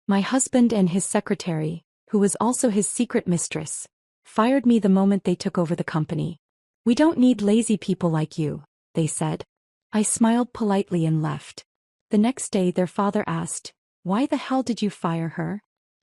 My husband and his secretary, who was also his secret mistress, fired me the moment they took over the company. We don't need lazy people like you, they said. I smiled politely and left. The next day their father asked, "Why the hell did you fire her?"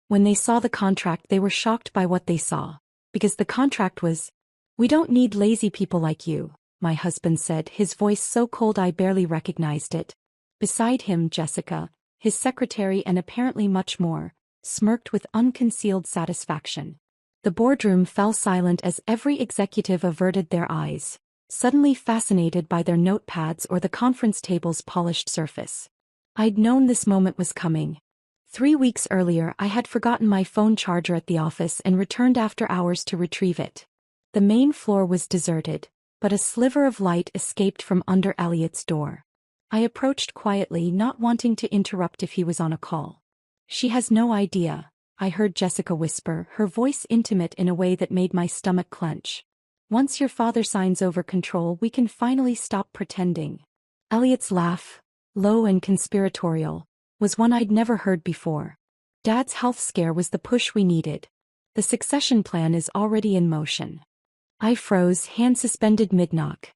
When they saw the contract they were shocked by what they saw. Because the contract was, "We don't need lazy people like you," my husband said, his voice so cold I barely recognized it. Beside him Jessica, his secretary and apparently much more, smirked with unconcealed satisfaction. The boardroom fell silent as every executive averted their eyes, suddenly fascinated by their notepads or the conference table's polished surface. I'd known this moment was coming. 3 weeks earlier I had forgotten my phone charger at the office and returned after hours to retrieve it. The main floor was deserted, but a sliver of light escaped from under Elliot's door. I approached quietly, not wanting to interrupt if he was on a call. "She has no idea," I heard Jessica whisper, her voice intimate in a way that made my stomach clench. "Once your father signs over control we can finally stop pretending." Elliot's laugh, low and conspiratorial, was one I'd never heard before. "Dad's health scare was the push we needed. The succession plan is already in motion." I froze, hand suspended mid-knock.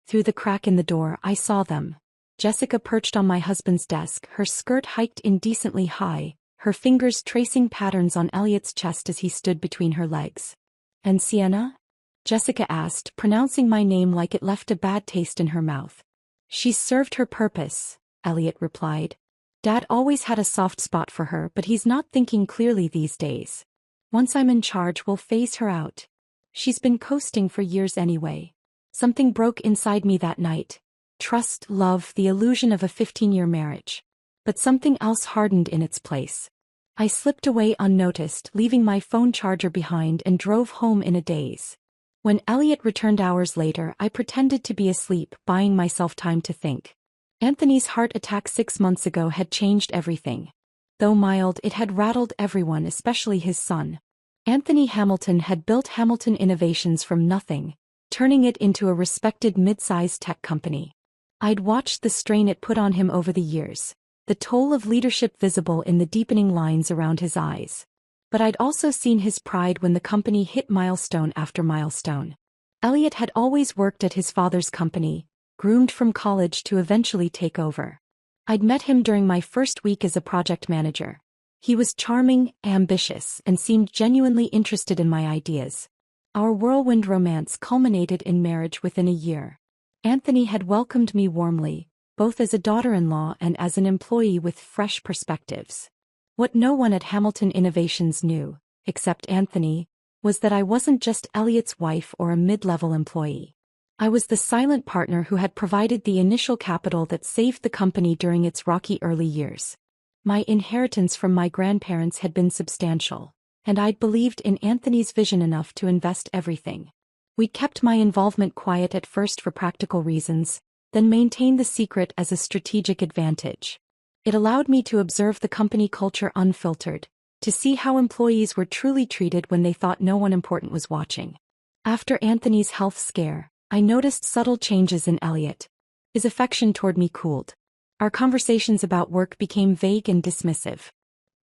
Through the crack in the door I saw them. Jessica perched on my husband's desk, her skirt hiked indecently high, her fingers tracing patterns on Elliot's chest as he stood between her legs. "And Sienna?" Jessica asked, pronouncing my name like it left a bad taste in her mouth. "She's served her purpose," Elliot replied. "Dad always had a soft spot for her, but he's not thinking clearly these days. Once I'm in charge we'll phase her out. She's been coasting for years anyway." Something broke inside me that night. Trust, love, the illusion of a 15-year marriage. But something else hardened in its place. I slipped away unnoticed, leaving my phone charger behind and drove home in a daze. When Elliot returned hours later I pretended to be asleep, buying myself time to think. Anthony's heart attack 6 months ago had changed everything. Though mild, it had rattled everyone, especially his son. Anthony Hamilton had built Hamilton Innovations from nothing, turning it into a respected mid-sized tech company. I'd watched the strain it put on him over the years, the toll of leadership visible in the deepening lines around his eyes. But I'd also seen his pride when the company hit milestone after milestone. Elliot had always worked at his father's company, groomed from college to eventually take over. I'd met him during my first week as a project manager. He was charming, ambitious, and seemed genuinely interested in my ideas. Our whirlwind romance culminated in marriage within a year. Anthony had welcomed me warmly, both as a daughter-in-law and as an employee with fresh perspectives. What no one at Hamilton Innovations knew, except Anthony, was that I wasn't just Elliot's wife or a mid-level employee. I was the silent partner who had provided the initial capital that saved the company during its rocky early years. My inheritance from my grandparents had been substantial, and I'd believed in Anthony's vision enough to invest everything. We'd kept my involvement quiet at first for practical reasons, then maintained the secret as a strategic advantage. It allowed me to observe the company culture unfiltered, to see how employees were truly treated when they thought no one important was watching. After Anthony's health scare, I noticed subtle changes in Elliot. His affection toward me cooled. Our conversations about work became vague and dismissive.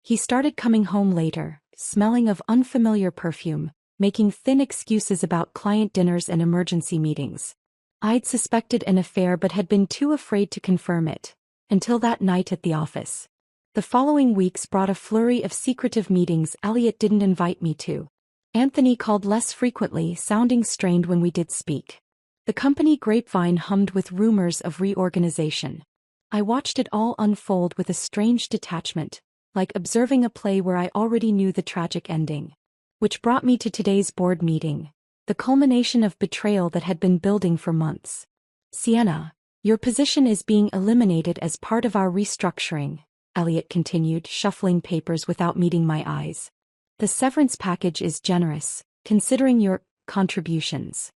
He started coming home later, smelling of unfamiliar perfume, making thin excuses about client dinners and emergency meetings. I'd suspected an affair but had been too afraid to confirm it, until that night at the office. The following weeks brought a flurry of secretive meetings Elliot didn't invite me to. Anthony called less frequently, sounding strained when we did speak. The company grapevine hummed with rumors of reorganization. I watched it all unfold with a strange detachment, like observing a play where I already knew the tragic ending. Which brought me to today's board meeting, the culmination of betrayal that had been building for months. "Sienna, your position is being eliminated as part of our restructuring," Elliot continued, shuffling papers without meeting my eyes. "The severance package is generous, considering your contributions."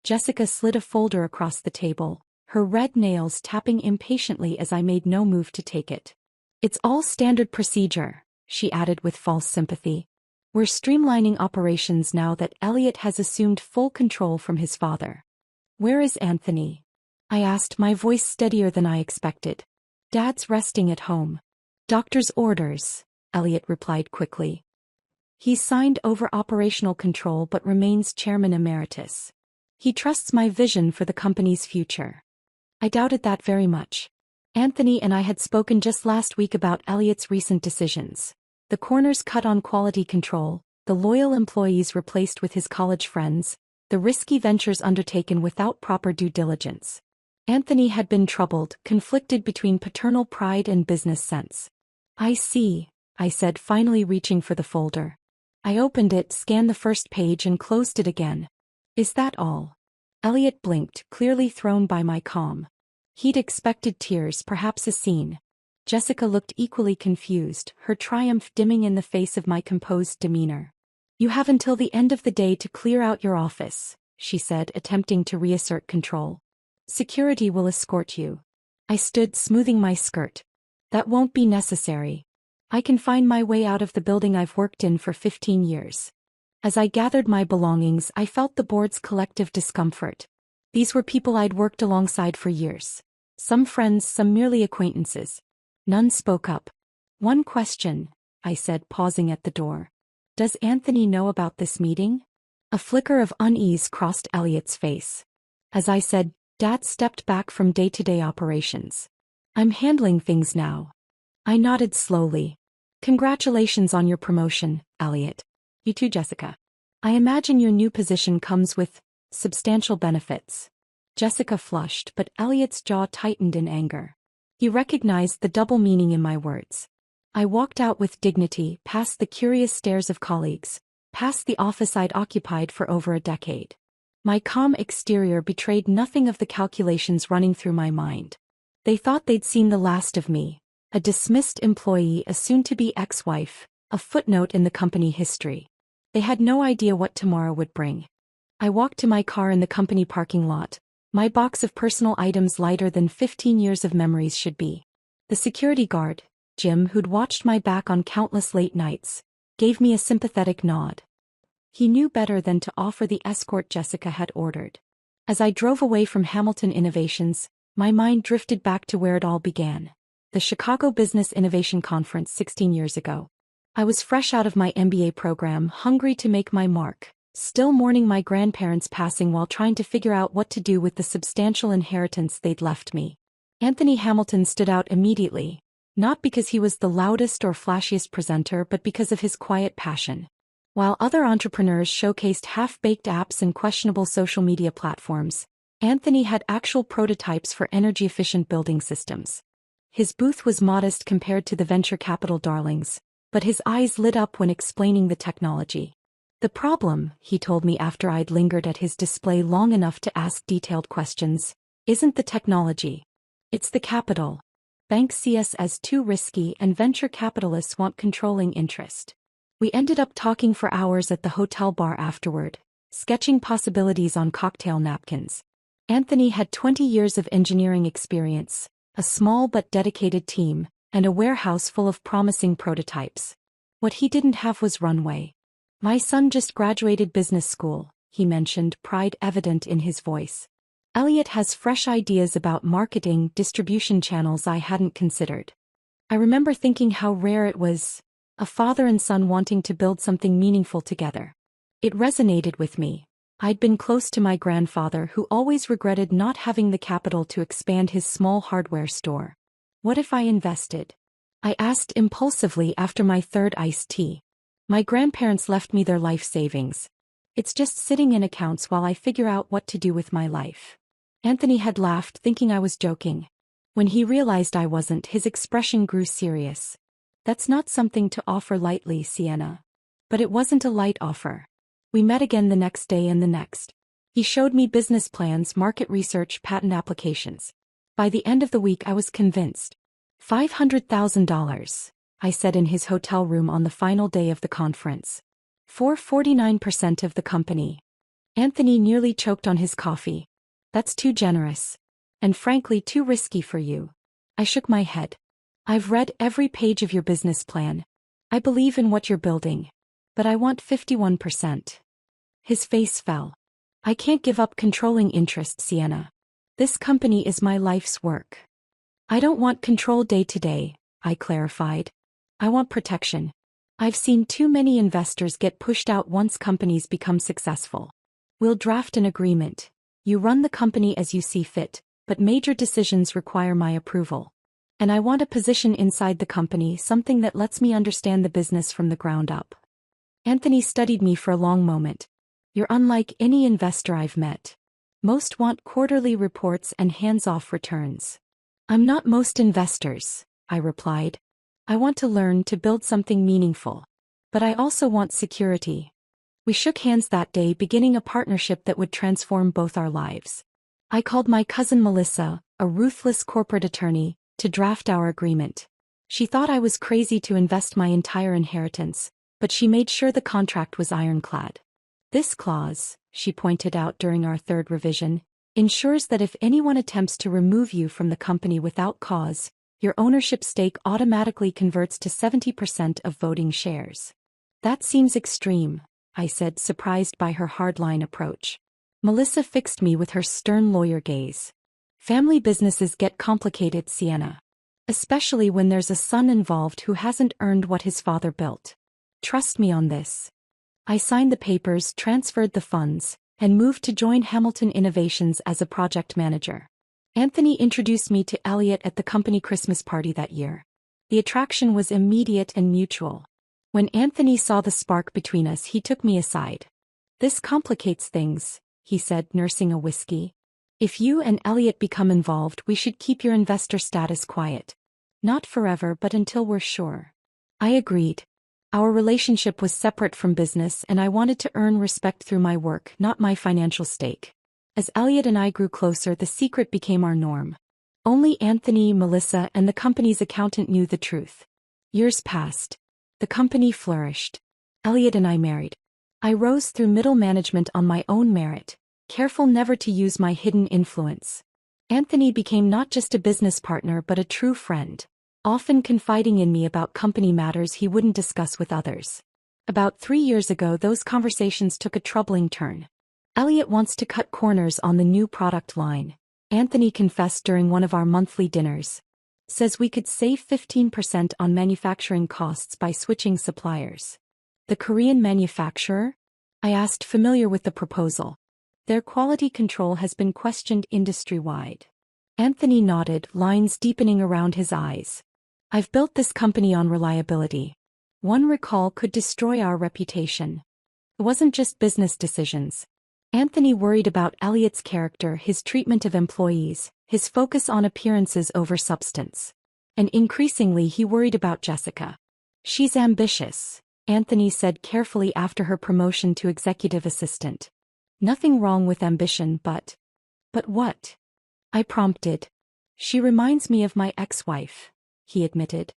Jessica slid a folder across the table, her red nails tapping impatiently as I made no move to take it. "It's all standard procedure," she added with false sympathy. "We're streamlining operations now that Elliot has assumed full control from his father." "Where is Anthony?" I asked, my voice steadier than I expected. "Dad's resting at home. Doctor's orders," Elliot replied quickly. He's signed over operational control but remains chairman emeritus. He trusts my vision for the company's future. I doubted that very much. Anthony and I had spoken just last week about Elliot's recent decisions. The corners cut on quality control, the loyal employees replaced with his college friends, the risky ventures undertaken without proper due diligence. Anthony had been troubled, conflicted between paternal pride and business sense. I see, I said, finally reaching for the folder. I opened it, scanned the first page and closed it again. Is that all? Elliot blinked, clearly thrown by my calm. He'd expected tears, perhaps a scene. Jessica looked equally confused, her triumph dimming in the face of my composed demeanor. You have until the end of the day to clear out your office, she said, attempting to reassert control. Security will escort you. I stood, smoothing my skirt. That won't be necessary. I can find my way out of the building I've worked in for 15 years. As I gathered my belongings, I felt the board's collective discomfort. These were people I'd worked alongside for years. Some friends, some merely acquaintances. None spoke up. One question, I said, pausing at the door. Does Anthony know about this meeting? A flicker of unease crossed Elliot's face. As I said, Dad stepped back from day-to-day operations. I'm handling things now. I nodded slowly. Congratulations on your promotion, Elliot. You too, Jessica. I imagine your new position comes with substantial benefits. Jessica flushed, but Elliot's jaw tightened in anger. He recognized the double meaning in my words. I walked out with dignity, past the curious stares of colleagues, past the office I'd occupied for over a decade. My calm exterior betrayed nothing of the calculations running through my mind. They thought they'd seen the last of me, a dismissed employee, a soon-to-be ex-wife, a footnote in the company history. They had no idea what tomorrow would bring. I walked to my car in the company parking lot, my box of personal items lighter than 15 years of memories should be. The security guard, Jim, who'd watched my back on countless late nights, gave me a sympathetic nod. He knew better than to offer the escort Jessica had ordered. As I drove away from Hamilton Innovations, my mind drifted back to where it all began. The Chicago Business Innovation Conference 16 years ago. I was fresh out of my MBA program, hungry to make my mark, still mourning my grandparents' passing while trying to figure out what to do with the substantial inheritance they'd left me. Anthony Hamilton stood out immediately, not because he was the loudest or flashiest presenter but because of his quiet passion. While other entrepreneurs showcased half-baked apps and questionable social media platforms, Anthony had actual prototypes for energy-efficient building systems. His booth was modest compared to the venture capital darlings, but his eyes lit up when explaining the technology. The problem, he told me after I'd lingered at his display long enough to ask detailed questions, isn't the technology. It's the capital. Banks see us as too risky and venture capitalists want controlling interest. We ended up talking for hours at the hotel bar afterward, sketching possibilities on cocktail napkins. Anthony had 20 years of engineering experience, a small but dedicated team, and a warehouse full of promising prototypes. What he didn't have was runway. My son just graduated business school, he mentioned, pride evident in his voice. Elliot has fresh ideas about marketing, distribution channels I hadn't considered. I remember thinking how rare it was, a father and son wanting to build something meaningful together. It resonated with me. I'd been close to my grandfather who always regretted not having the capital to expand his small hardware store. What if I invested? I asked impulsively after my third iced tea. My grandparents left me their life savings. It's just sitting in accounts while I figure out what to do with my life. Anthony had laughed, thinking I was joking. When he realized I wasn't, his expression grew serious. That's not something to offer lightly, Sienna. But it wasn't a light offer. We met again the next day and the next. He showed me business plans, market research, patent applications. By the end of the week I was convinced. $500,000, I said in his hotel room on the final day of the conference. For 49% of the company. Anthony nearly choked on his coffee. That's too generous. And frankly too risky for you. I shook my head. I've read every page of your business plan. I believe in what you're building. But I want 51%. His face fell. I can't give up controlling interest, Sienna. This company is my life's work. I don't want control day to day, I clarified. I want protection. I've seen too many investors get pushed out once companies become successful. We'll draft an agreement. You run the company as you see fit, but major decisions require my approval. And I want a position inside the company, something that lets me understand the business from the ground up. Anthony studied me for a long moment. You're unlike any investor I've met. Most want quarterly reports and hands-off returns. I'm not most investors, I replied. I want to learn to build something meaningful. But I also want security. We shook hands that day, beginning a partnership that would transform both our lives. I called my cousin Melissa, a ruthless corporate attorney, to draft our agreement. She thought I was crazy to invest my entire inheritance, but she made sure the contract was ironclad. This clause, she pointed out during our third revision, ensures that if anyone attempts to remove you from the company without cause, your ownership stake automatically converts to 70% of voting shares. That seems extreme, I said, surprised by her hardline approach. Melissa fixed me with her stern lawyer gaze. Family businesses get complicated, Sienna. Especially when there's a son involved who hasn't earned what his father built. Trust me on this. I signed the papers, transferred the funds, and moved to join Hamilton Innovations as a project manager. Anthony introduced me to Elliot at the company Christmas party that year. The attraction was immediate and mutual. When Anthony saw the spark between us, he took me aside. This complicates things, he said, nursing a whiskey. If you and Elliot become involved, we should keep your investor status quiet. Not forever, but until we're sure. I agreed. Our relationship was separate from business, and I wanted to earn respect through my work, not my financial stake. As Elliot and I grew closer, the secret became our norm. Only Anthony, Melissa, and the company's accountant knew the truth. Years passed. The company flourished. Elliot and I married. I rose through middle management on my own merit, careful never to use my hidden influence. Anthony became not just a business partner but a true friend, often confiding in me about company matters he wouldn't discuss with others. About 3 years ago, those conversations took a troubling turn. Elliot wants to cut corners on the new product line, Anthony confessed during one of our monthly dinners. Says we could save 15% on manufacturing costs by switching suppliers. The Korean manufacturer? I asked, familiar with the proposal. Their quality control has been questioned industry-wide. Anthony nodded, lines deepening around his eyes. I've built this company on reliability. One recall could destroy our reputation. It wasn't just business decisions. Anthony worried about Elliot's character, his treatment of employees, his focus on appearances over substance. And increasingly he worried about Jessica. She's ambitious, Anthony said carefully after her promotion to executive assistant. Nothing wrong with ambition, but what? I prompted. She reminds me of my ex-wife, he admitted.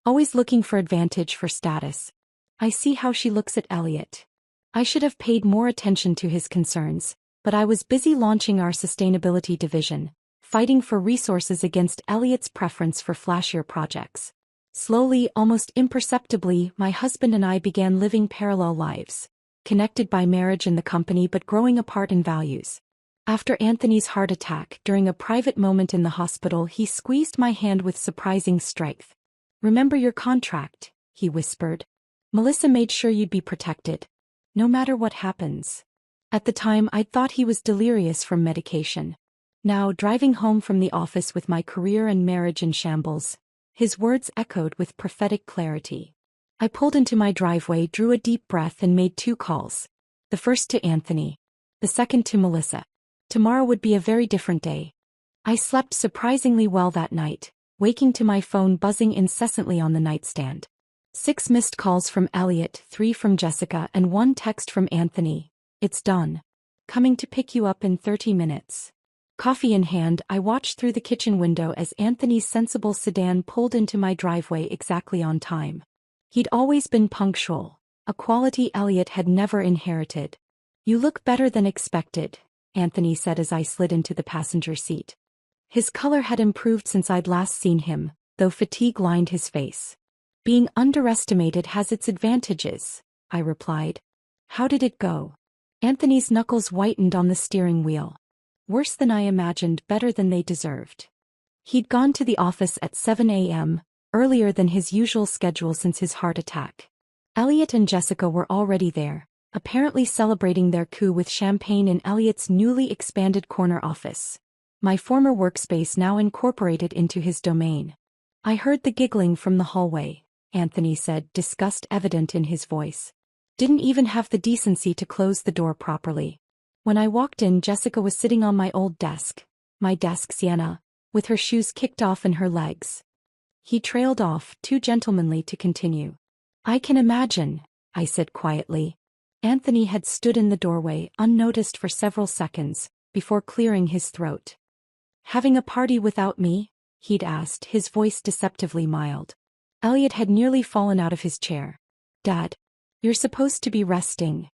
Always looking for advantage, for status. I see how she looks at Elliot. I should have paid more attention to his concerns, but I was busy launching our sustainability division, fighting for resources against Elliot's preference for flashier projects. Slowly, almost imperceptibly, my husband and I began living parallel lives, connected by marriage and the company but growing apart in values. After Anthony's heart attack, during a private moment in the hospital, he squeezed my hand with surprising strength. "Remember your contract," he whispered. "Melissa made sure you'd be protected. No matter what happens." At the time, I'd thought he was delirious from medication. Now, driving home from the office with my career and marriage in shambles, his words echoed with prophetic clarity. I pulled into my driveway, drew a deep breath, and made 2 calls. The first to Anthony. The second to Melissa. Tomorrow would be a very different day. I slept surprisingly well that night, waking to my phone buzzing incessantly on the nightstand. 6 missed calls from Elliot, 3 from Jessica, and 1 text from Anthony. "It's done. Coming to pick you up in 30 minutes. Coffee in hand, I watched through the kitchen window as Anthony's sensible sedan pulled into my driveway exactly on time. He'd always been punctual, a quality Elliot had never inherited. "You look better than expected," Anthony said as I slid into the passenger seat. His color had improved since I'd last seen him, though fatigue lined his face. "Being underestimated has its advantages," I replied. "How did it go?" Anthony's knuckles whitened on the steering wheel. "Worse than I imagined, better than they deserved." He'd gone to the office at 7 a.m., earlier than his usual schedule since his heart attack. Elliot and Jessica were already there, apparently celebrating their coup with champagne in Elliot's newly expanded corner office. My former workspace now incorporated into his domain. I heard the giggling from the hallway, Anthony said, disgust evident in his voice. Didn't even have the decency to close the door properly. When I walked in, Jessica was sitting on my old desk. My desk, Sienna, with her shoes kicked off in her legs. He trailed off, too gentlemanly to continue. I can imagine, I said quietly. Anthony had stood in the doorway, unnoticed for several seconds, before clearing his throat. Having a party without me? He'd asked, his voice deceptively mild. Elliot had nearly fallen out of his chair. Dad, you're supposed to be resting.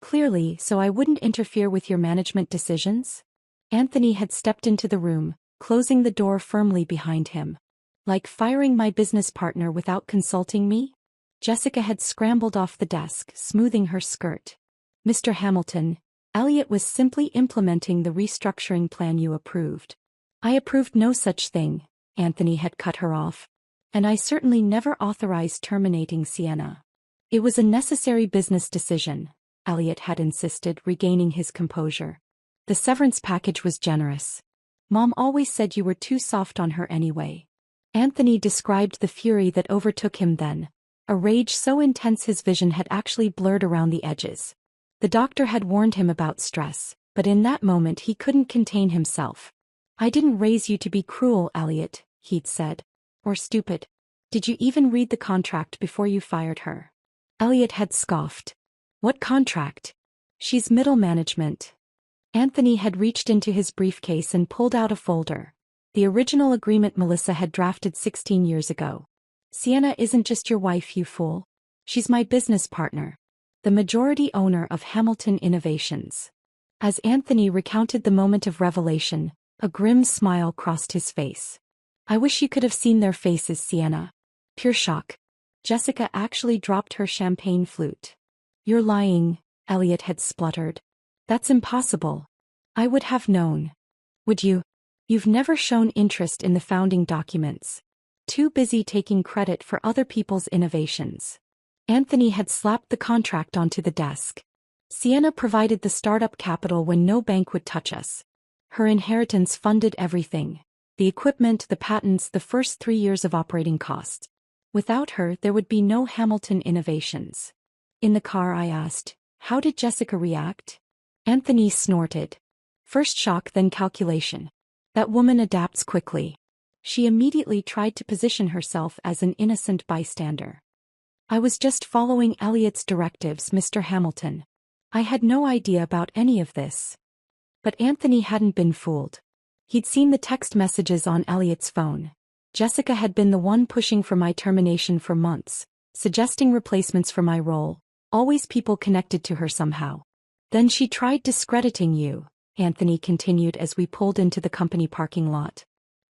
Clearly, so I wouldn't interfere with your management decisions? Anthony had stepped into the room, closing the door firmly behind him. Like firing my business partner without consulting me? Jessica had scrambled off the desk, smoothing her skirt. Mr. Hamilton, Elliot was simply implementing the restructuring plan you approved. I approved no such thing, Anthony had cut her off. And I certainly never authorized terminating Sienna. It was a necessary business decision, Elliot had insisted, regaining his composure. The severance package was generous. Mom always said you were too soft on her anyway. Anthony described the fury that overtook him then, a rage so intense his vision had actually blurred around the edges. The doctor had warned him about stress, but in that moment he couldn't contain himself. I didn't raise you to be cruel, Elliot, he'd said. Or stupid. Did you even read the contract before you fired her? Elliot had scoffed. What contract? She's middle management. Anthony had reached into his briefcase and pulled out a folder. The original agreement Melissa had drafted 16 years ago. Sienna isn't just your wife, you fool. She's my business partner. The majority owner of Hamilton Innovations. As Anthony recounted the moment of revelation, a grim smile crossed his face. I wish you could have seen their faces, Sienna. Pure shock. Jessica actually dropped her champagne flute. You're lying, Elliot had spluttered. That's impossible. I would have known. Would you? You've never shown interest in the founding documents. Too busy taking credit for other people's innovations. Anthony had slapped the contract onto the desk. Sienna provided the startup capital when no bank would touch us. Her inheritance funded everything. The equipment, the patents, the first 3 years of operating costs. Without her, there would be no Hamilton Innovations. In the car, I asked, how did Jessica react? Anthony snorted. First shock, then calculation. That woman adapts quickly. She immediately tried to position herself as an innocent bystander. I was just following Elliot's directives, Mr. Hamilton. I had no idea about any of this. But Anthony hadn't been fooled. He'd seen the text messages on Elliot's phone. Jessica had been the one pushing for my termination for months, suggesting replacements for my role, always people connected to her somehow. Then she tried discrediting you, Anthony continued as we pulled into the company parking lot.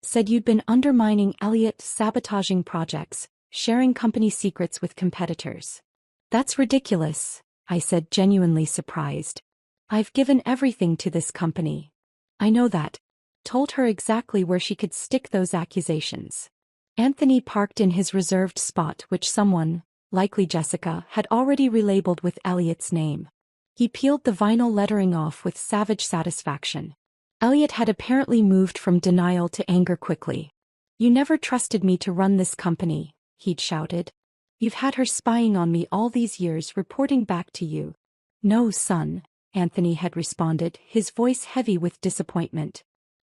Said you'd been undermining Elliot, sabotaging projects, sharing company secrets with competitors. That's ridiculous, I said, genuinely surprised. I've given everything to this company. I know that. Told her exactly where she could stick those accusations. Anthony parked in his reserved spot, which someone, likely Jessica, had already relabeled with Elliot's name. He peeled the vinyl lettering off with savage satisfaction. Elliot had apparently moved from denial to anger quickly. You never trusted me to run this company, he'd shouted. You've had her spying on me all these years, reporting back to you. No, son, Anthony had responded, his voice heavy with disappointment.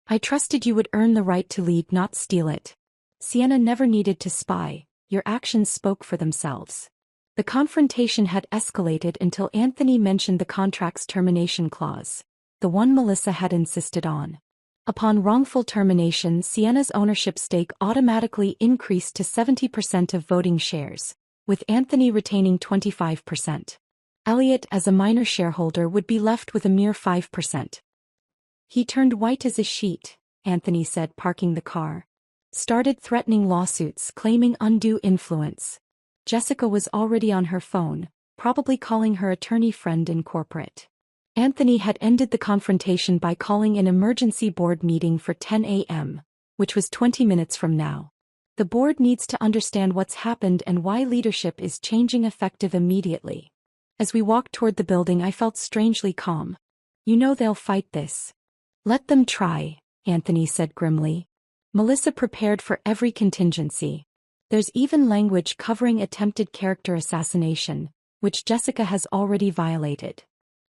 I trusted you would earn the right to lead, not steal it. Sienna never needed to spy, your actions spoke for themselves. The confrontation had escalated until Anthony mentioned the contract's termination clause, the one Melissa had insisted on. Upon wrongful termination, Sienna's ownership stake automatically increased to 70% of voting shares, with Anthony retaining 25%. Elliot, as a minor shareholder, would be left with a mere 5%. He turned white as a sheet, Anthony said, parking the car. Started threatening lawsuits, claiming undue influence. Jessica was already on her phone, probably calling her attorney friend in corporate. Anthony had ended the confrontation by calling an emergency board meeting for 10 a.m., which was 20 minutes from now. The board needs to understand what's happened and why leadership is changing effective immediately. As we walked toward the building, I felt strangely calm. You know they'll fight this. Let them try, Anthony said grimly. Melissa prepared for every contingency. There's even language covering attempted character assassination, which Jessica has already violated.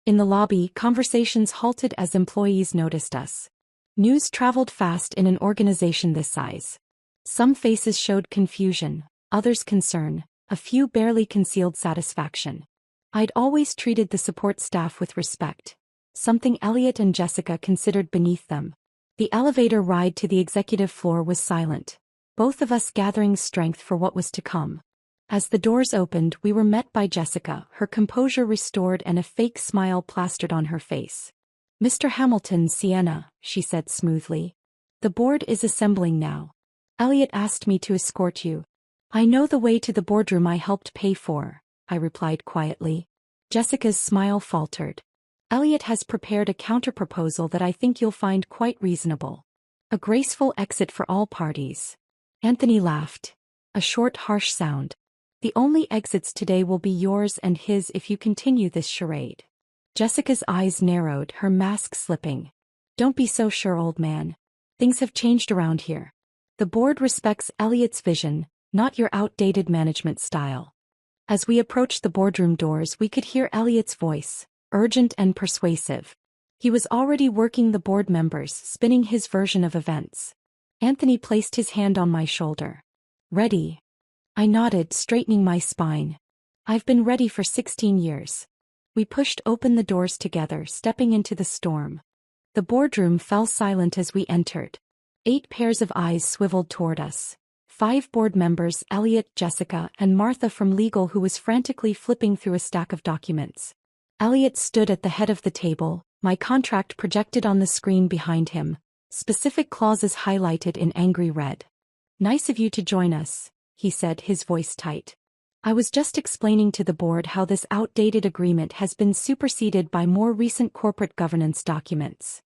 In the lobby, conversations halted as employees noticed us. News traveled fast in an organization this size. Some faces showed confusion, others concern, a few barely concealed satisfaction. I'd always treated the support staff with respect, something Elliot and Jessica considered beneath them. The elevator ride to the executive floor was silent, both of us gathering strength for what was to come. As the doors opened, we were met by Jessica, her composure restored and a fake smile plastered on her face. Mr. Hamilton, Sienna, she said smoothly. The board is assembling now. Elliot asked me to escort you. I know the way to the boardroom I helped pay for, I replied quietly. Jessica's smile faltered. Elliot has prepared a counterproposal that I think you'll find quite reasonable. A graceful exit for all parties. Anthony laughed. A short, harsh sound. The only exits today will be yours and his if you continue this charade. Jessica's eyes narrowed, her mask slipping. Don't be so sure, old man. Things have changed around here. The board respects Elliot's vision, not your outdated management style. As we approached the boardroom doors, we could hear Elliot's voice, urgent and persuasive. He was already working the board members, spinning his version of events. Anthony placed his hand on my shoulder. Ready? I nodded, straightening my spine. I've been ready for 16 years. We pushed open the doors together, stepping into the storm. The boardroom fell silent as we entered. 8 pairs of eyes swiveled toward us. 5 board members, Elliot, Jessica, and Martha from legal, who was frantically flipping through a stack of documents. Elliot stood at the head of the table, my contract projected on the screen behind him, specific clauses highlighted in angry red. Nice of you to join us, he said, his voice tight. I was just explaining to the board how this outdated agreement has been superseded by more recent corporate governance documents.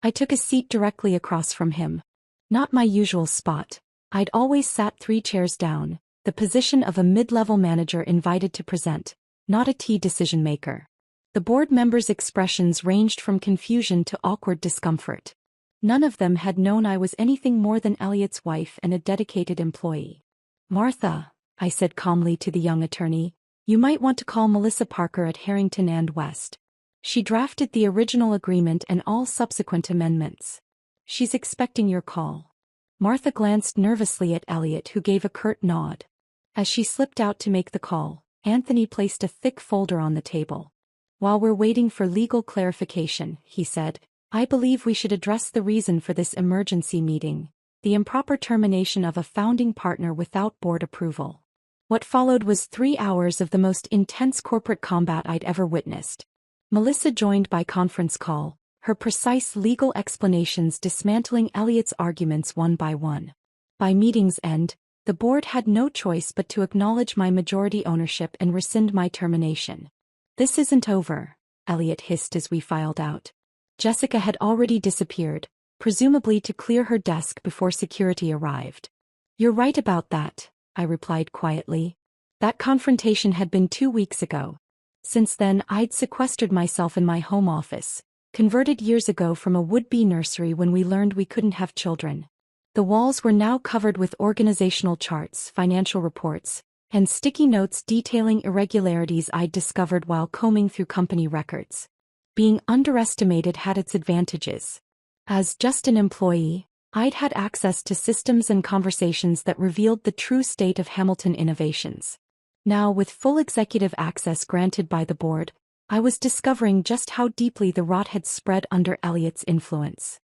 I took a seat directly across from him. Not my usual spot. I'd always sat 3 chairs down, the position of a mid-level manager invited to present, not a key decision maker. The board members' expressions ranged from confusion to awkward discomfort. None of them had known I was anything more than Elliot's wife and a dedicated employee. Martha, I said calmly to the young attorney, you might want to call Melissa Parker at Harrington and West. She drafted the original agreement and all subsequent amendments. She's expecting your call. Martha glanced nervously at Elliot, who gave a curt nod. As she slipped out to make the call, Anthony placed a thick folder on the table. While we're waiting for legal clarification, he said, I believe we should address the reason for this emergency meeting, the improper termination of a founding partner without board approval. What followed was 3 hours of the most intense corporate combat I'd ever witnessed. Melissa joined by conference call, her precise legal explanations dismantling Elliot's arguments one by one. By meeting's end, the board had no choice but to acknowledge my majority ownership and rescind my termination. This isn't over, Elliot hissed as we filed out. Jessica had already disappeared, presumably to clear her desk before security arrived. You're right about that, I replied quietly. That confrontation had been 2 weeks ago. Since then, I'd sequestered myself in my home office, converted years ago from a would-be nursery when we learned we couldn't have children. The walls were now covered with organizational charts, financial reports, and sticky notes detailing irregularities I'd discovered while combing through company records. Being underestimated had its advantages. As just an employee, I'd had access to systems and conversations that revealed the true state of Hamilton innovations. Now, with full executive access granted by the board, I was discovering just how deeply the rot had spread under Elliot's influence.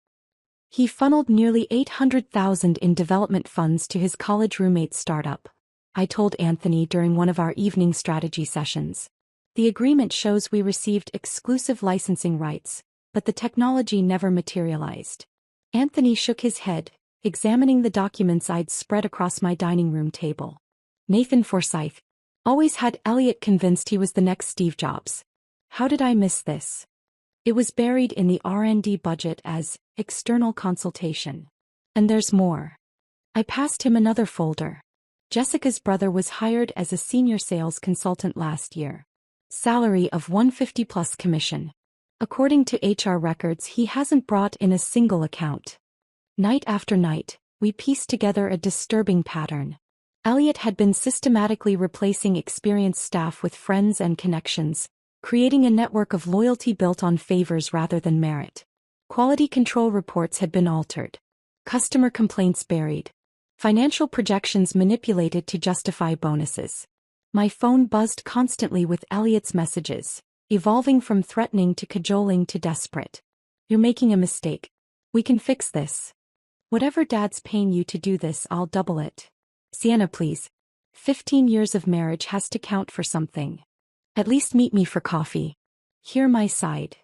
He funneled nearly $800,000 in development funds to his college roommate's startup, I told Anthony during one of our evening strategy sessions. The agreement shows we received exclusive licensing rights, but the technology never materialized. Anthony shook his head, examining the documents I'd spread across my dining room table. Nathan Forsyth always had Elliot convinced he was the next Steve Jobs. How did I miss this? It was buried in the R&D budget as external consultation. And there's more. I passed him another folder. Jessica's brother was hired as a senior sales consultant last year. Salary of $150 plus commission. According to HR records, he hasn't brought in a single account. Night after night, we pieced together a disturbing pattern. Elliot had been systematically replacing experienced staff with friends and connections, creating a network of loyalty built on favors rather than merit. Quality control reports had been altered. Customer complaints buried. Financial projections manipulated to justify bonuses. My phone buzzed constantly with Elliot's messages, evolving from threatening to cajoling to desperate. You're making a mistake. We can fix this. Whatever Dad's paying you to do this, I'll double it. Sienna, please. 15 years of marriage has to count for something. At least meet me for coffee. Hear my side.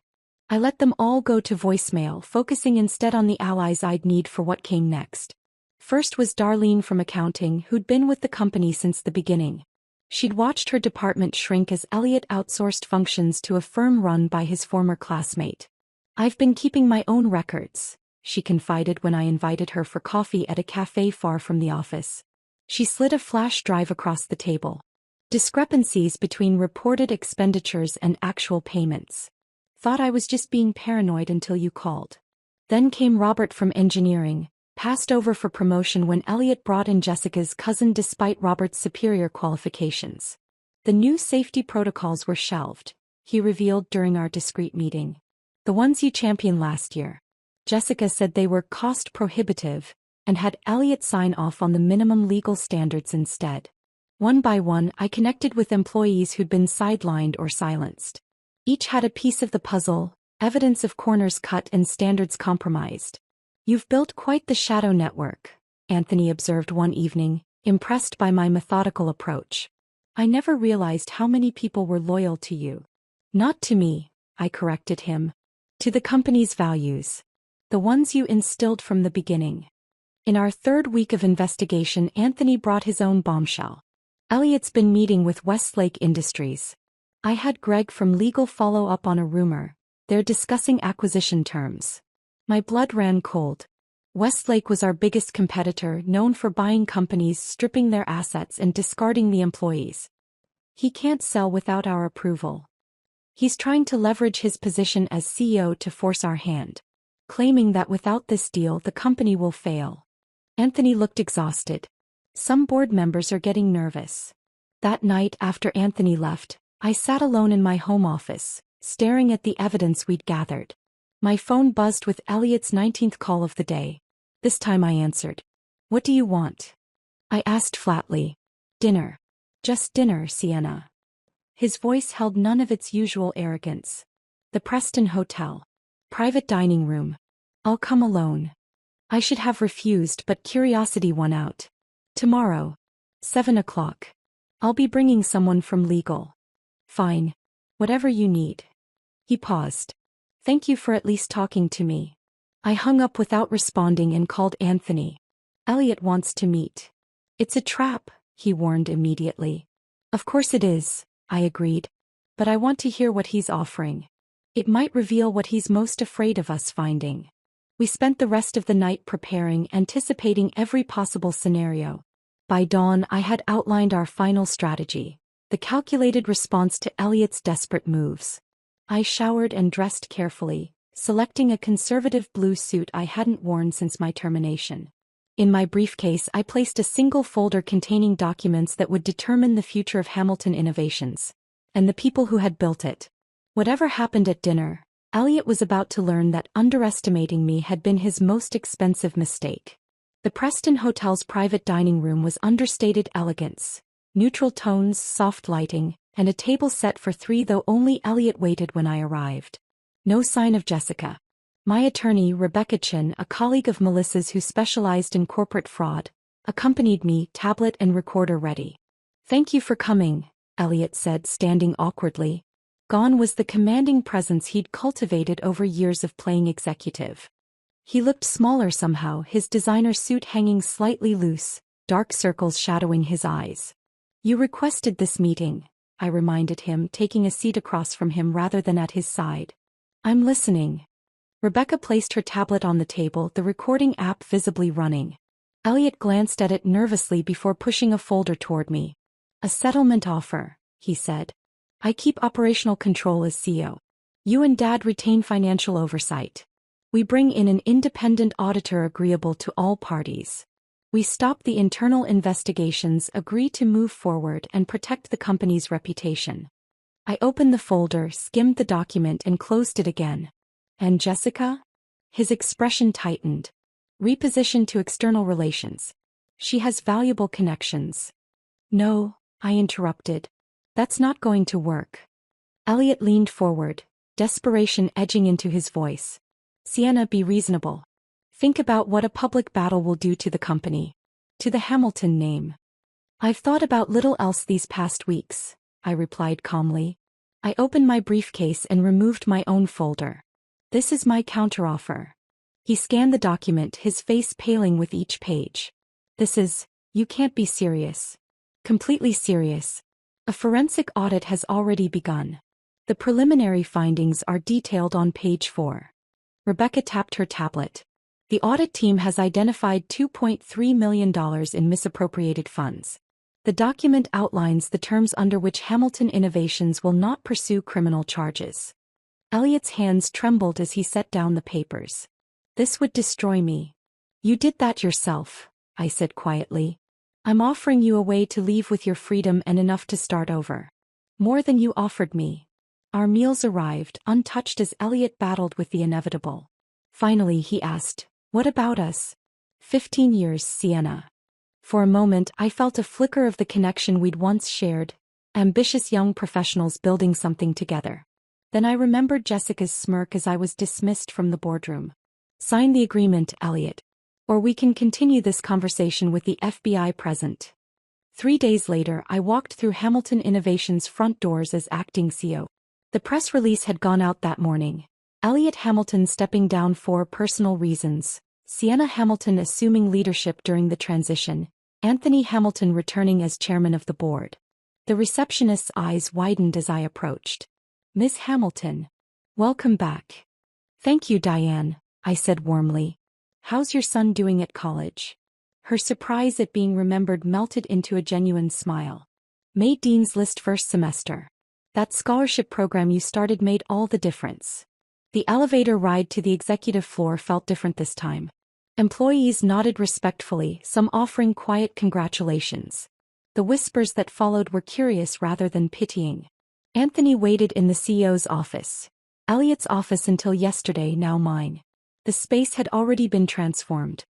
I let them all go to voicemail, focusing instead on the allies I'd need for what came next. First was Darlene from accounting, who'd been with the company since the beginning. She'd watched her department shrink as Elliot outsourced functions to a firm run by his former classmate. I've been keeping my own records, she confided when I invited her for coffee at a cafe far from the office. She slid a flash drive across the table. Discrepancies between reported expenditures and actual payments. Thought I was just being paranoid until you called. Then came Robert from engineering, passed over for promotion when Elliot brought in Jessica's cousin despite Robert's superior qualifications. The new safety protocols were shelved, he revealed during our discreet meeting. The ones you championed last year. Jessica said they were cost prohibitive, and had Elliot sign off on the minimum legal standards instead. One by one, I connected with employees who'd been sidelined or silenced. Each had a piece of the puzzle, evidence of corners cut and standards compromised. You've built quite the shadow network, Anthony observed one evening, impressed by my methodical approach. I never realized how many people were loyal to you. Not to me, I corrected him. To the company's values. The ones you instilled from the beginning. In our third week of investigation, Anthony brought his own bombshell. Elliot's been meeting with Westlake Industries. I had Greg from legal follow up on a rumor. They're discussing acquisition terms. My blood ran cold. Westlake was our biggest competitor, known for buying companies, stripping their assets and discarding the employees. He can't sell without our approval. He's trying to leverage his position as CEO to force our hand, claiming that without this deal the company will fail. Anthony looked exhausted. Some board members are getting nervous. That night after Anthony left, I sat alone in my home office, staring at the evidence we'd gathered. My phone buzzed with Elliot's 19th call of the day. This time I answered. What do you want? I asked flatly. Dinner. Just dinner, Sienna. His voice held none of its usual arrogance. The Preston Hotel. Private dining room. I'll come alone. I should have refused, but curiosity won out. Tomorrow. 7 o'clock. I'll be bringing someone from legal. Fine. Whatever you need. He paused. Thank you for at least talking to me. I hung up without responding and called Anthony. Elliot wants to meet. It's a trap, he warned immediately. Of course it is, I agreed. But I want to hear what he's offering. It might reveal what he's most afraid of us finding. We spent the rest of the night preparing, anticipating every possible scenario. By dawn, I had outlined our final strategy, the calculated response to Elliot's desperate moves. I showered and dressed carefully, selecting a conservative blue suit I hadn't worn since my termination. In my briefcase, I placed a single folder containing documents that would determine the future of Hamilton Innovations, and the people who had built it. Whatever happened at dinner, Elliot was about to learn that underestimating me had been his most expensive mistake. The Preston Hotel's private dining room was understated elegance, neutral tones, soft lighting, and a table set for 3, though only Elliot waited when I arrived. No sign of Jessica. My attorney, Rebecca Chin, a colleague of Melissa's who specialized in corporate fraud, accompanied me, tablet and recorder ready. Thank you for coming, Elliot said, standing awkwardly. Gone was the commanding presence he'd cultivated over years of playing executive. He looked smaller somehow, his designer suit hanging slightly loose, dark circles shadowing his eyes. You requested this meeting, I reminded him, taking a seat across from him rather than at his side. I'm listening. Rebecca placed her tablet on the table, the recording app visibly running. Elliot glanced at it nervously before pushing a folder toward me. A settlement offer, he said. I keep operational control as CEO. You and Dad retain financial oversight. We bring in an independent auditor agreeable to all parties. We stop the internal investigations, agree to move forward, and protect the company's reputation. I opened the folder, skimmed the document, and closed it again. And Jessica? His expression tightened. Repositioned to external relations. She has valuable connections. No, I interrupted. That's not going to work. Elliot leaned forward, desperation edging into his voice. Sienna, be reasonable. Think about what a public battle will do to the company. To the Hamilton name. I've thought about little else these past weeks, I replied calmly. I opened my briefcase and removed my own folder. This is my counteroffer. He scanned the document, his face paling with each page. You can't be serious. Completely serious. A forensic audit has already begun. The preliminary findings are detailed on page 4. Rebecca tapped her tablet. The audit team has identified $2.3 million in misappropriated funds. The document outlines the terms under which Hamilton Innovations will not pursue criminal charges. Elliot's hands trembled as he set down the papers. This would destroy me. You did that yourself, I said quietly. I'm offering you a way to leave with your freedom and enough to start over. More than you offered me. Our meals arrived, untouched as Elliot battled with the inevitable. Finally he asked, what about us? 15 years, Sienna. For a moment I felt a flicker of the connection we'd once shared, ambitious young professionals building something together. Then I remembered Jessica's smirk as I was dismissed from the boardroom. Sign the agreement, Elliot. Or we can continue this conversation with the FBI present. 3 days later I walked through Hamilton Innovations' front doors as acting CEO. The press release had gone out that morning. Elliot Hamilton stepping down for personal reasons, Sienna Hamilton assuming leadership during the transition, Anthony Hamilton returning as chairman of the board. The receptionist's eyes widened as I approached. Miss Hamilton. Welcome back. Thank you, Diane, I said warmly. How's your son doing at college? Her surprise at being remembered melted into a genuine smile. Made Dean's List first semester. That scholarship program you started made all the difference. The elevator ride to the executive floor felt different this time. Employees nodded respectfully, some offering quiet congratulations. The whispers that followed were curious rather than pitying. Anthony waited in the CEO's office. Elliot's office until yesterday, now mine. The space had already been transformed.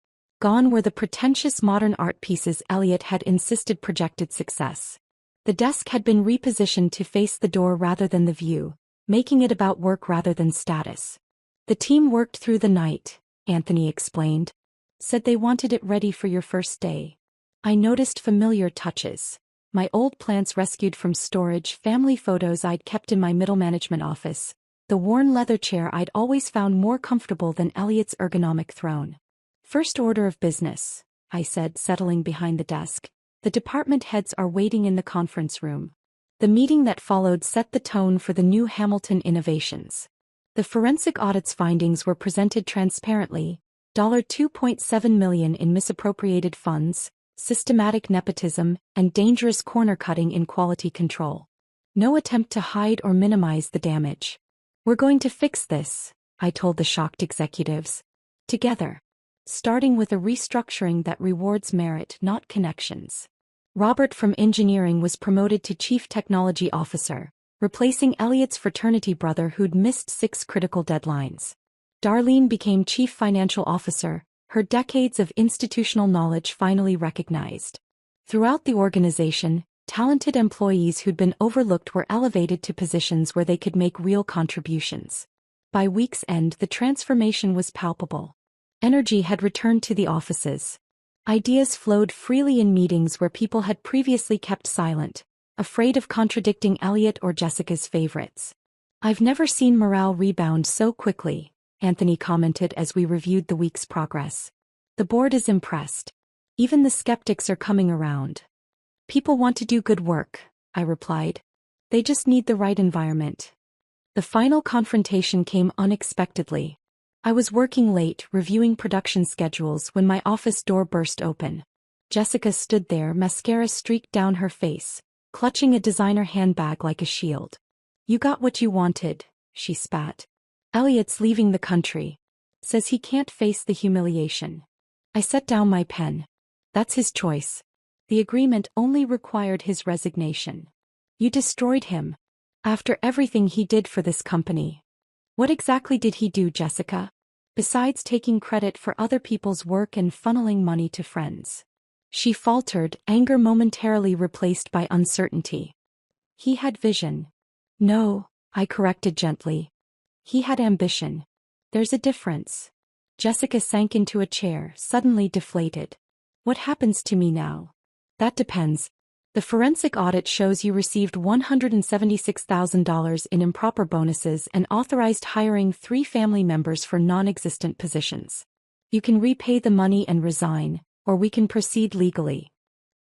Gone were the pretentious modern art pieces Elliot had insisted projected success. The desk had been repositioned to face the door rather than the view, making it about work rather than status. The team worked through the night, Anthony explained. Said they wanted it ready for your first day. I noticed familiar touches. My old plants rescued from storage, family photos I'd kept in my middle management office, the worn leather chair I'd always found more comfortable than Elliot's ergonomic throne. First order of business, I said, settling behind the desk. The department heads are waiting in the conference room. The meeting that followed set the tone for the new Hamilton Innovations. The forensic audit's findings were presented transparently. $2.7 million in misappropriated funds, systematic nepotism, and dangerous corner-cutting in quality control. No attempt to hide or minimize the damage. We're going to fix this, I told the shocked executives. Together. Starting with a restructuring that rewards merit, not connections. Robert from engineering was promoted to Chief Technology Officer, replacing Elliot's fraternity brother who'd missed 6 critical deadlines. Darlene became Chief Financial Officer, her decades of institutional knowledge finally recognized. Throughout the organization, talented employees who'd been overlooked were elevated to positions where they could make real contributions. By week's end, the transformation was palpable. Energy had returned to the offices. Ideas flowed freely in meetings where people had previously kept silent, afraid of contradicting Elliot or Jessica's favorites. I've never seen morale rebound so quickly, Anthony commented as we reviewed the week's progress. The board is impressed. Even the skeptics are coming around. People want to do good work, I replied. They just need the right environment. The final confrontation came unexpectedly. I was working late, reviewing production schedules when my office door burst open. Jessica stood there, mascara streaked down her face, clutching a designer handbag like a shield. "You got what you wanted," she spat. "Elliot's leaving the country. Says he can't face the humiliation." I set down my pen. "That's his choice. The agreement only required his resignation. You destroyed him. After everything he did for this company." "What exactly did he do, Jessica? Besides taking credit for other people's work and funneling money to friends?" She faltered, anger momentarily replaced by uncertainty. "He had vision." "No," I corrected gently. "He had ambition. There's a difference." Jessica sank into a chair, suddenly deflated. "What happens to me now?" "That depends. The forensic audit shows you received $176,000 in improper bonuses and authorized hiring 3 family members for non-existent positions. You can repay the money and resign, or we can proceed legally."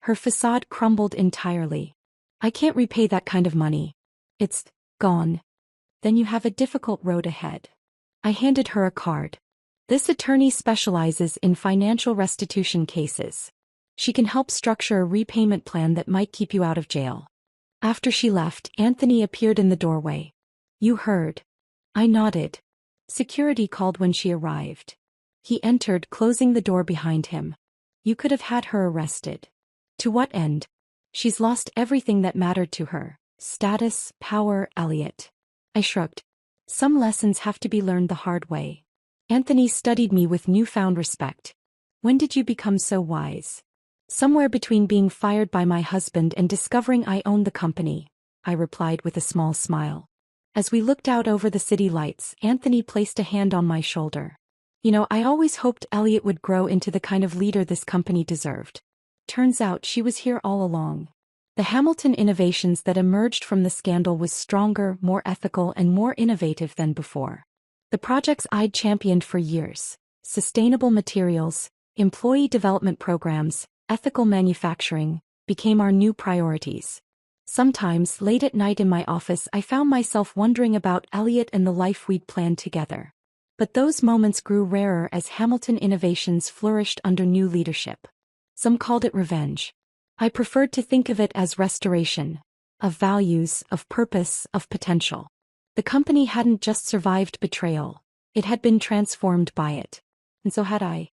Her facade crumbled entirely. "I can't repay that kind of money. It's gone." "Then you have a difficult road ahead." I handed her a card. "This attorney specializes in financial restitution cases. She can help structure a repayment plan that might keep you out of jail." After she left, Anthony appeared in the doorway. "You heard." I nodded. Security called when she arrived. He entered, closing the door behind him. "You could have had her arrested." "To what end?" "She's lost everything that mattered to her. Status, power, Elliot." I shrugged. "Some lessons have to be learned the hard way." Anthony studied me with newfound respect. "When did you become so wise?" "Somewhere between being fired by my husband and discovering I owned the company," I replied with a small smile. As we looked out over the city lights, Anthony placed a hand on my shoulder. "You know, I always hoped Elliot would grow into the kind of leader this company deserved. Turns out she was here all along." The Hamilton innovations that emerged from the scandal was stronger, more ethical, and more innovative than before. The projects I'd championed for years, sustainable materials, employee development programs, ethical manufacturing, became our new priorities. Sometimes, late at night in my office, I found myself wondering about Elliot and the life we'd planned together. But those moments grew rarer as Hamilton innovations flourished under new leadership. Some called it revenge. I preferred to think of it as restoration, of values, of purpose, of potential. The company hadn't just survived betrayal, it had been transformed by it. And so had I.